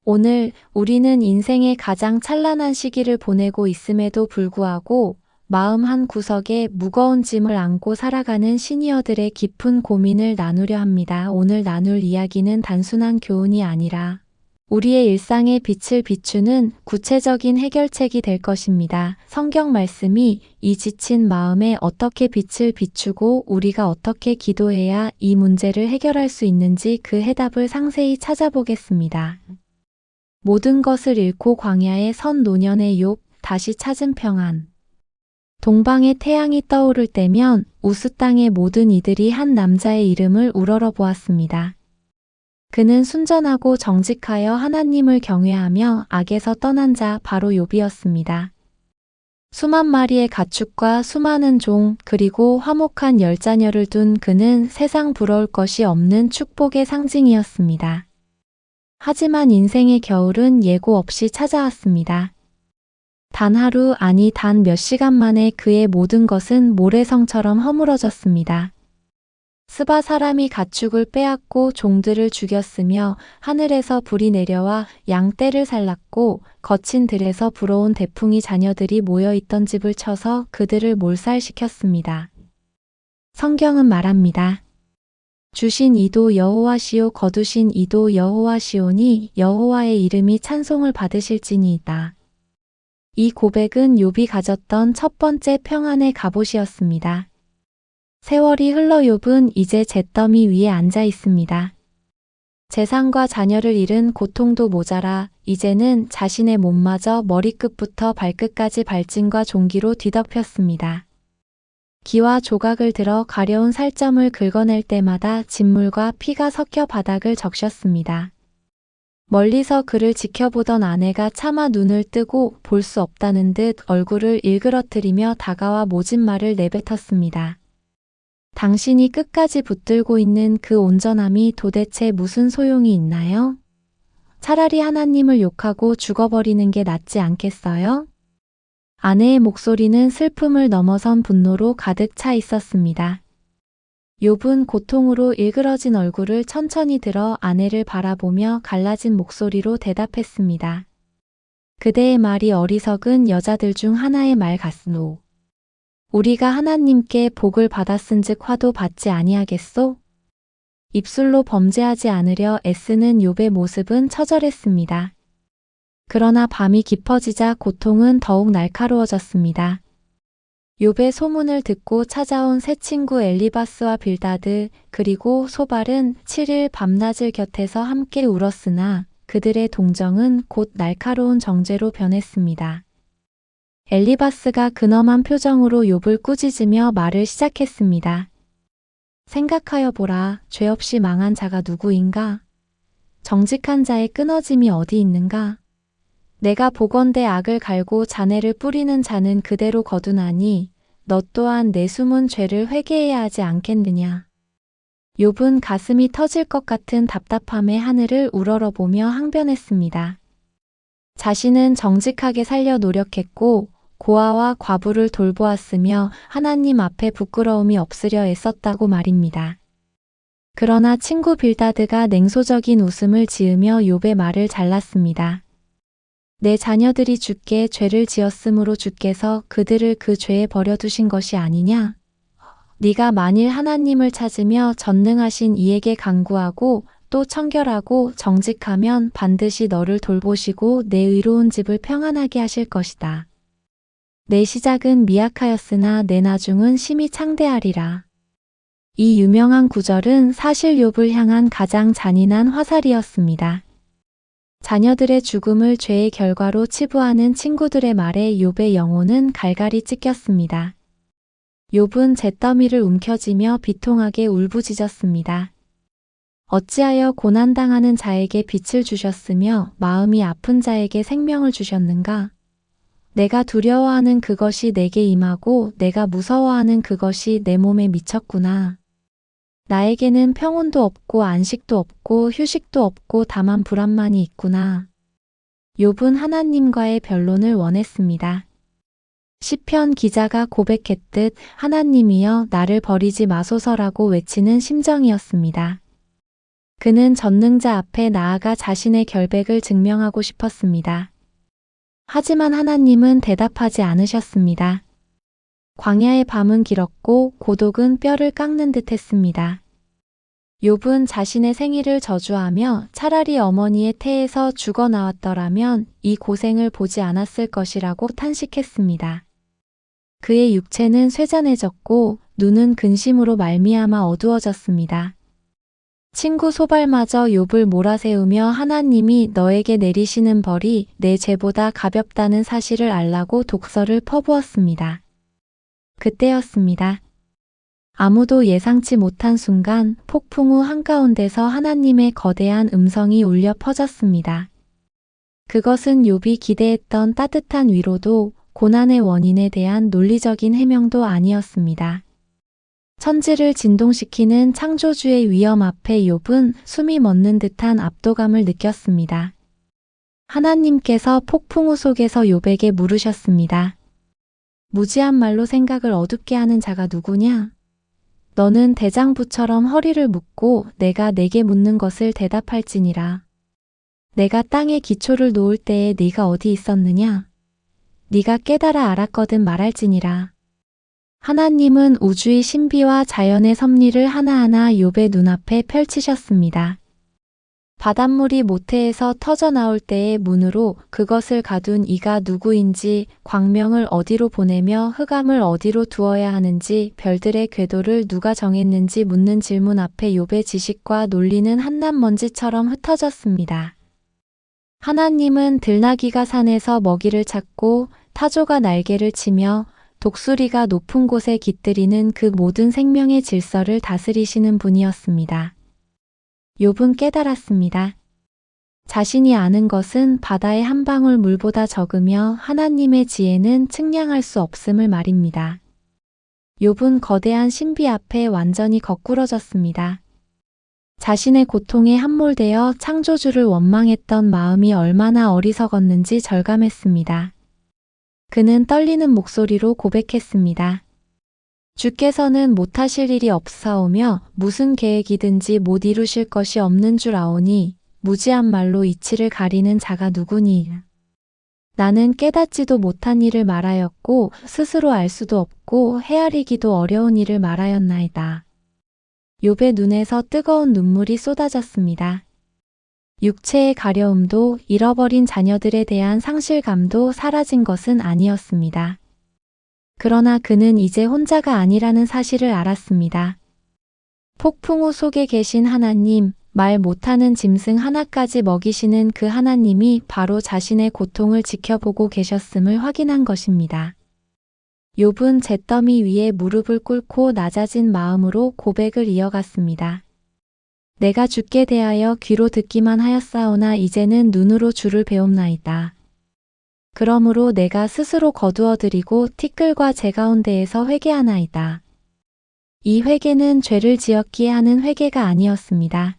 오늘 우리는 인생의 가장 찬란한 시기를 보내고 있음에도 불구하고 마음 한 구석에 무거운 짐을 안고 살아가는 시니어들의 깊은 고민을 나누려 합니다. 오늘 나눌 이야기는 단순한 교훈이 아니라 우리의 일상에 빛을 비추는 구체적인 해결책이 될 것입니다. 성경 말씀이 이 지친 마음에 어떻게 빛을 비추고 우리가 어떻게 기도해야 이 문제를 해결할 수 있는지 그 해답을 상세히 찾아보겠습니다. 모든 것을 잃고 광야에 선 노년의 욥, 다시 찾은 평안. 동방의 태양이 떠오를 때면 우스 땅의 모든 이들이 한 남자의 이름을 우러러 보았습니다. 그는 순전하고 정직하여 하나님을 경외하며 악에서 떠난 자 바로 욥이었습니다. 수만 마리의 가축과 수많은 종 그리고 화목한 10자녀를 둔 그는 세상 부러울 것이 없는 축복의 상징이었습니다. 하지만 인생의 겨울은 예고 없이 찾아왔습니다. 단 하루 아니 단 몇 시간 만에 그의 모든 것은 모래성처럼 허물어졌습니다. 스바 사람이 가축을 빼앗고 종들을 죽였으며 하늘에서 불이 내려와 양떼를 살랐고 거친 들에서 불어온 대풍이 자녀들이 모여있던 집을 쳐서 그들을 몰살시켰습니다. 성경은 말합니다. 주신 이도 여호와시오 거두신 이도 여호와시오니 여호와의 이름이 찬송을 받으실지니이다. 이 고백은 욥이 가졌던 첫 번째 평안의 갑옷이었습니다. 세월이 흘러 욥은 이제 잿더미 위에 앉아 있습니다. 재산과 자녀를 잃은 고통도 모자라 이제는 자신의 몸마저 머리끝부터 발끝까지 발진과 종기로 뒤덮였습니다. 기와 조각을 들어 가려운 살점을 긁어낼 때마다 진물과 피가 섞여 바닥을 적셨습니다. 멀리서 그를 지켜보던 아내가 차마 눈을 뜨고 볼 수 없다는 듯 얼굴을 일그러뜨리며 다가와 모진 말을 내뱉었습니다. 당신이 끝까지 붙들고 있는 그 온전함이 도대체 무슨 소용이 있나요? 차라리 하나님을 욕하고 죽어버리는 게 낫지 않겠어요? 아내의 목소리는 슬픔을 넘어선 분노로 가득 차 있었습니다. 욥은 고통으로 일그러진 얼굴을 천천히 들어 아내를 바라보며 갈라진 목소리로 대답했습니다. 그대의 말이 어리석은 여자들 중 하나의 말 같으노. 우리가 하나님께 복을 받았은즉 화도 받지 아니하겠소? 입술로 범죄하지 않으려 애쓰는 욥의 모습은 처절했습니다. 그러나 밤이 깊어지자 고통은 더욱 날카로워졌습니다. 욥의 소문을 듣고 찾아온 새 친구 엘리바스와 빌다드 그리고 소발은 7일 밤낮을 곁에서 함께 울었으나 그들의 동정은 곧 날카로운 정죄로 변했습니다. 엘리바스가 근엄한 표정으로 욥을 꾸짖으며 말을 시작했습니다. 생각하여 보라, 죄 없이 망한 자가 누구인가? 정직한 자의 끊어짐이 어디 있는가? 내가 보건대 악을 갈고 잔해를 뿌리는 자는 그대로 거두나니 너 또한 내 숨은 죄를 회개해야 하지 않겠느냐. 욥은 가슴이 터질 것 같은 답답함에 하늘을 우러러보며 항변했습니다. 자신은 정직하게 살려 노력했고 고아와 과부를 돌보았으며 하나님 앞에 부끄러움이 없으려 애썼다고 말입니다. 그러나 친구 빌다드가 냉소적인 웃음을 지으며 욥의 말을 잘랐습니다. 내 자녀들이 주께 죄를 지었으므로 주께서 그들을 그 죄에 버려두신 것이 아니냐? 네가 만일 하나님을 찾으며 전능하신 이에게 간구하고 또 청결하고 정직하면 반드시 너를 돌보시고 내 의로운 집을 평안하게 하실 것이다. 내 시작은 미약하였으나 내 나중은 심히 창대하리라. 이 유명한 구절은 사실 욥을 향한 가장 잔인한 화살이었습니다. 자녀들의 죽음을 죄의 결과로 치부하는 친구들의 말에 욥의 영혼은 갈갈이 찢겼습니다. 욥은 잿더미를 움켜쥐며 비통하게 울부짖었습니다. 어찌하여 고난당하는 자에게 빛을 주셨으며 마음이 아픈 자에게 생명을 주셨는가? 내가 두려워하는 그것이 내게 임하고 내가 무서워하는 그것이 내 몸에 미쳤구나. 나에게는 평온도 없고 안식도 없고 휴식도 없고 다만 불안만이 있구나. 욥은 하나님과의 변론을 원했습니다. 시편 기자가 고백했듯 하나님이여 나를 버리지 마소서라고 외치는 심정이었습니다. 그는 전능자 앞에 나아가 자신의 결백을 증명하고 싶었습니다. 하지만 하나님은 대답하지 않으셨습니다. 광야의 밤은 길었고 고독은 뼈를 깎는 듯 했습니다. 욥은 자신의 생일을 저주하며 차라리 어머니의 태에서 죽어 나왔더라면 이 고생을 보지 않았을 것이라고 탄식했습니다. 그의 육체는 쇠잔해졌고 눈은 근심으로 말미암아 어두워졌습니다. 친구 소발마저 욥을 몰아세우며 하나님이 너에게 내리시는 벌이 내 죄보다 가볍다는 사실을 알라고 독설을 퍼부었습니다. 그때였습니다. 아무도 예상치 못한 순간 폭풍 우 한가운데서 하나님의 거대한 음성이 울려 퍼졌습니다. 그것은 욥이 기대했던 따뜻한 위로도 고난의 원인에 대한 논리적인 해명도 아니었습니다. 천지를 진동시키는 창조주의 위엄 앞에 욥은 숨이 멎는 듯한 압도감을 느꼈습니다. 하나님께서 폭풍우 속에서 욥에게 물으셨습니다. 무지한 말로 생각을 어둡게 하는 자가 누구냐? 너는 대장부처럼 허리를 묶고 내가 내게 묻는 것을 대답할지니라. 내가 땅에 기초를 놓을 때에 네가 어디 있었느냐? 네가 깨달아 알았거든 말할지니라. 하나님은 우주의 신비와 자연의 섭리를 하나하나 욥의 눈앞에 펼치셨습니다. 바닷물이 모태에서 터져 나올 때의 문으로 그것을 가둔 이가 누구인지, 광명을 어디로 보내며 흑암을 어디로 두어야 하는지, 별들의 궤도를 누가 정했는지 묻는 질문 앞에 욥의 지식과 논리는 한낱먼지처럼 흩어졌습니다. 하나님은 들나귀가 산에서 먹이를 찾고 타조가 날개를 치며 독수리가 높은 곳에 깃들이는 그 모든 생명의 질서를 다스리시는 분이었습니다. 욥은 깨달았습니다. 자신이 아는 것은 바다의 한 방울 물보다 적으며 하나님의 지혜는 측량할 수 없음을 말입니다. 욥은 거대한 신비 앞에 완전히 거꾸러졌습니다. 자신의 고통에 함몰되어 창조주를 원망했던 마음이 얼마나 어리석었는지 절감했습니다. 그는 떨리는 목소리로 고백했습니다. 주께서는 못하실 일이 없사오며 무슨 계획이든지 못 이루실 것이 없는 줄 아오니 무지한 말로 이치를 가리는 자가 누구니? 나는 깨닫지도 못한 일을 말하였고 스스로 알 수도 없고 헤아리기도 어려운 일을 말하였나이다. 욥의 눈에서 뜨거운 눈물이 쏟아졌습니다. 육체의 가려움도 잃어버린 자녀들에 대한 상실감도 사라진 것은 아니었습니다. 그러나 그는 이제 혼자가 아니라는 사실을 알았습니다. 폭풍우 속에 계신 하나님, 말 못하는 짐승 하나까지 먹이시는 그 하나님이 바로 자신의 고통을 지켜보고 계셨음을 확인한 것입니다. 욥은 잿더미 위에 무릎을 꿇고 낮아진 마음으로 고백을 이어갔습니다. 내가 주께 대하여 귀로 듣기만 하였사오나 이제는 눈으로 주를 배움나이다. 그러므로 내가 스스로 거두어드리고 티끌과 제 가운데에서 회개하나이다. 이 회개는 죄를 지었기에 하는 회개가 아니었습니다.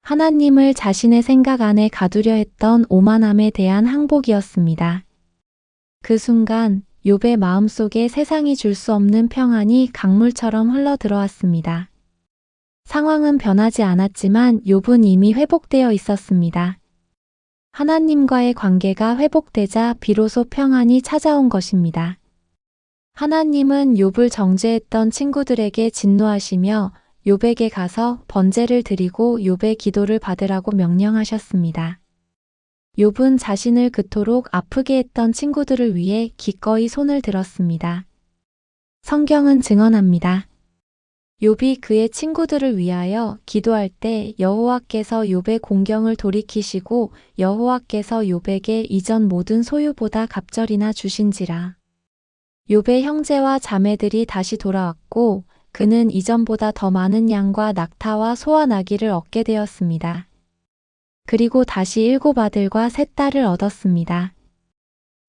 하나님을 자신의 생각 안에 가두려 했던 오만함에 대한 항복이었습니다. 그 순간 욥의 마음속에 세상이 줄 수 없는 평안이 강물처럼 흘러들어왔습니다. 상황은 변하지 않았지만 욥은 이미 회복되어 있었습니다. 하나님과의 관계가 회복되자 비로소 평안이 찾아온 것입니다. 하나님은 욥을 정죄했던 친구들에게 진노하시며 욥에게 가서 번제를 드리고 욥의 기도를 받으라고 명령하셨습니다. 욥은 자신을 그토록 아프게 했던 친구들을 위해 기꺼이 손을 들었습니다. 성경은 증언합니다. 욥이 그의 친구들을 위하여 기도할 때 여호와께서 욥의 공경을 돌이키시고 여호와께서 욥에게 이전 모든 소유보다 갑절이나 주신지라. 욥의 형제와 자매들이 다시 돌아왔고 그는 이전보다 더 많은 양과 낙타와 소와 나귀를 얻게 되었습니다. 그리고 다시 7 아들과 3 딸을 얻었습니다.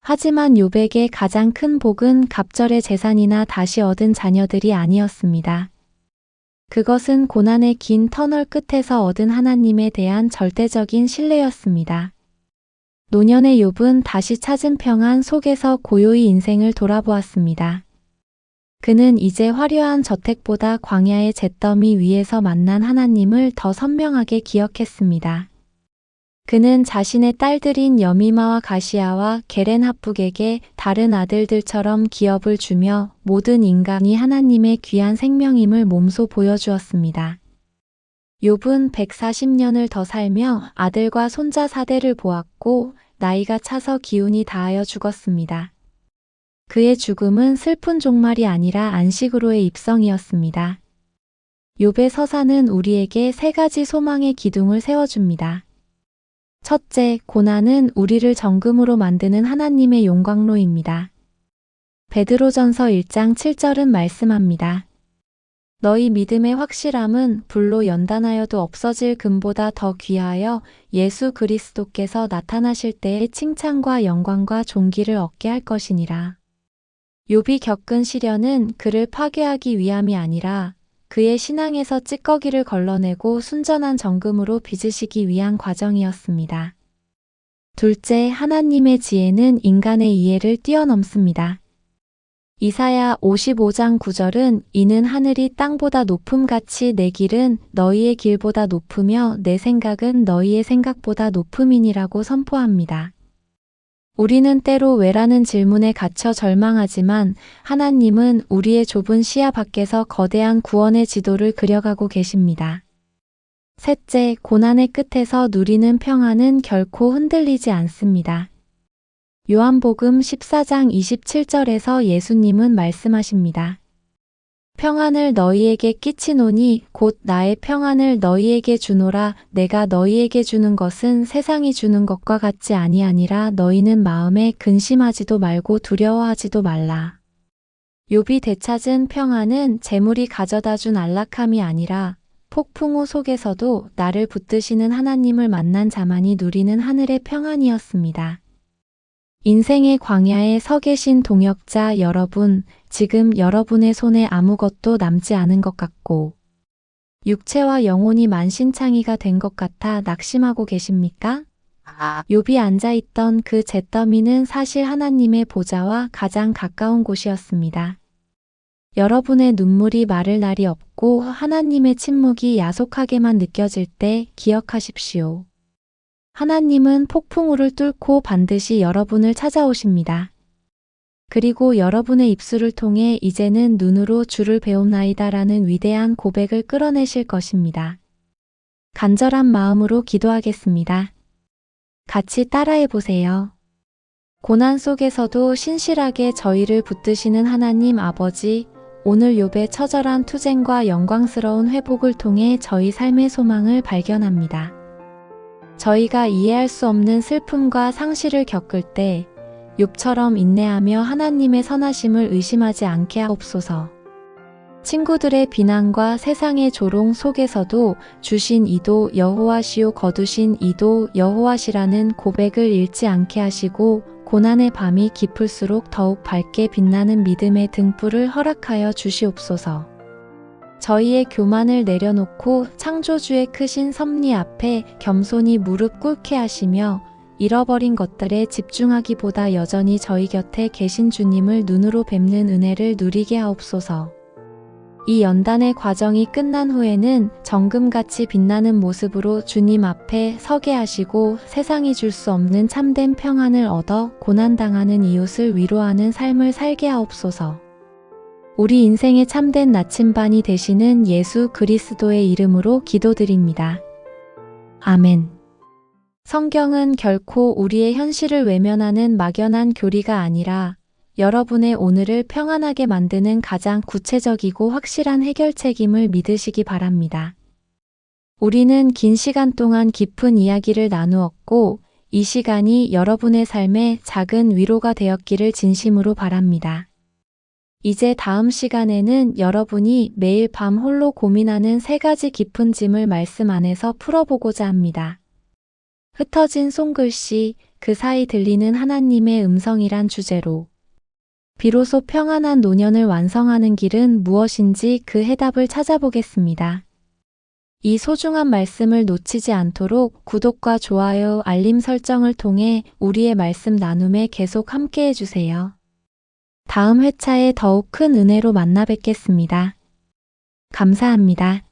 하지만 욥에게 가장 큰 복은 갑절의 재산이나 다시 얻은 자녀들이 아니었습니다. 그것은 고난의 긴 터널 끝에서 얻은 하나님에 대한 절대적인 신뢰였습니다. 노년의 욥은 다시 찾은 평안 속에서 고요히 인생을 돌아보았습니다. 그는 이제 화려한 저택보다 광야의 잿더미 위에서 만난 하나님을 더 선명하게 기억했습니다. 그는 자신의 딸들인 여미마와 가시아와 게렌합북에게 다른 아들들처럼 기업을 주며 모든 인간이 하나님의 귀한 생명임을 몸소 보여주었습니다. 욥은 140년을 더 살며 아들과 손자 4대를 보았고 나이가 차서 기운이 다하여 죽었습니다. 그의 죽음은 슬픈 종말이 아니라 안식으로의 입성이었습니다. 욥의 서사는 우리에게 3가지 소망의 기둥을 세워줍니다. 첫째, 고난은 우리를 정금으로 만드는 하나님의 용광로입니다. 베드로전서 1장 7절은 말씀합니다. 너희 믿음의 확실함은 불로 연단하여도 없어질 금보다 더 귀하여 예수 그리스도께서 나타나실 때의 칭찬과 영광과 존귀를 얻게 할 것이니라. 욥이 겪은 시련은 그를 파괴하기 위함이 아니라 그의 신앙에서 찌꺼기를 걸러내고 순전한 정금으로 빚으시기 위한 과정이었습니다. 둘째, 하나님의 지혜는 인간의 이해를 뛰어넘습니다. 이사야 55장 9절은 이는 하늘이 땅보다 높음같이 내 길은 너희의 길보다 높으며 내 생각은 너희의 생각보다 높음이니라고 선포합니다. 우리는 때로 왜라는 질문에 갇혀 절망하지만 하나님은 우리의 좁은 시야 밖에서 거대한 구원의 지도를 그려가고 계십니다. 셋째, 고난의 끝에서 누리는 평안은 결코 흔들리지 않습니다. 요한복음 14장 27절에서 예수님은 말씀하십니다. 평안을 너희에게 끼치노니 곧 나의 평안을 너희에게 주노라. 내가 너희에게 주는 것은 세상이 주는 것과 같지 아니하니라. 너희는 마음에 근심하지도 말고 두려워하지도 말라. 욥이 되찾은 평안은 재물이 가져다 준 안락함이 아니라 폭풍우 속에서도 나를 붙드시는 하나님을 만난 자만이 누리는 하늘의 평안이었습니다. 인생의 광야에 서 계신 동역자 여러분, 지금 여러분의 손에 아무것도 남지 않은 것 같고 육체와 영혼이 만신창이가 된 것 같아 낙심하고 계십니까? 욥이 앉아있던 그 잿더미는 사실 하나님의 보좌와 가장 가까운 곳이었습니다. 여러분의 눈물이 마를 날이 없고 하나님의 침묵이 야속하게만 느껴질 때 기억하십시오. 하나님은 폭풍우를 뚫고 반드시 여러분을 찾아오십니다. 그리고 여러분의 입술을 통해 이제는 눈으로 주를 배움나이다라는 위대한 고백을 끌어내실 것입니다. 간절한 마음으로 기도하겠습니다. 같이 따라해 보세요. 고난 속에서도 신실하게 저희를 붙드시는 하나님 아버지, 오늘 욥의 처절한 투쟁과 영광스러운 회복을 통해 저희 삶의 소망을 발견합니다. 저희가 이해할 수 없는 슬픔과 상실을 겪을 때 욥처럼 인내하며 하나님의 선하심을 의심하지 않게 하옵소서. 친구들의 비난과 세상의 조롱 속에서도 주신 이도 여호와시요 거두신 이도 여호와시라는 고백을 잃지 않게 하시고 고난의 밤이 깊을수록 더욱 밝게 빛나는 믿음의 등불을 허락하여 주시옵소서. 저희의 교만을 내려놓고 창조주의 크신 섭리 앞에 겸손히 무릎 꿇게 하시며 잃어버린 것들에 집중하기보다 여전히 저희 곁에 계신 주님을 눈으로 뵙는 은혜를 누리게 하옵소서. 이 연단의 과정이 끝난 후에는 정금같이 빛나는 모습으로 주님 앞에 서게 하시고 세상이 줄 수 없는 참된 평안을 얻어 고난당하는 이웃을 위로하는 삶을 살게 하옵소서. 우리 인생의 참된 나침반이 되시는 예수 그리스도의 이름으로 기도드립니다. 아멘. 성경은 결코 우리의 현실을 외면하는 막연한 교리가 아니라 여러분의 오늘을 평안하게 만드는 가장 구체적이고 확실한 해결책임을 믿으시기 바랍니다. 우리는 긴 시간 동안 깊은 이야기를 나누었고 이 시간이 여러분의 삶에 작은 위로가 되었기를 진심으로 바랍니다. 이제 다음 시간에는 여러분이 매일 밤 홀로 고민하는 3가지 깊은 짐을 말씀 안에서 풀어보고자 합니다. 흩어진 손글씨, 그 사이 들리는 하나님의 음성이란 주제로 비로소 평안한 노년을 완성하는 길은 무엇인지 그 해답을 찾아보겠습니다. 이 소중한 말씀을 놓치지 않도록 구독과 좋아요, 알림 설정을 통해 우리의 말씀 나눔에 계속 함께해 주세요. 다음 회차에 더욱 큰 은혜로 만나 뵙겠습니다. 감사합니다.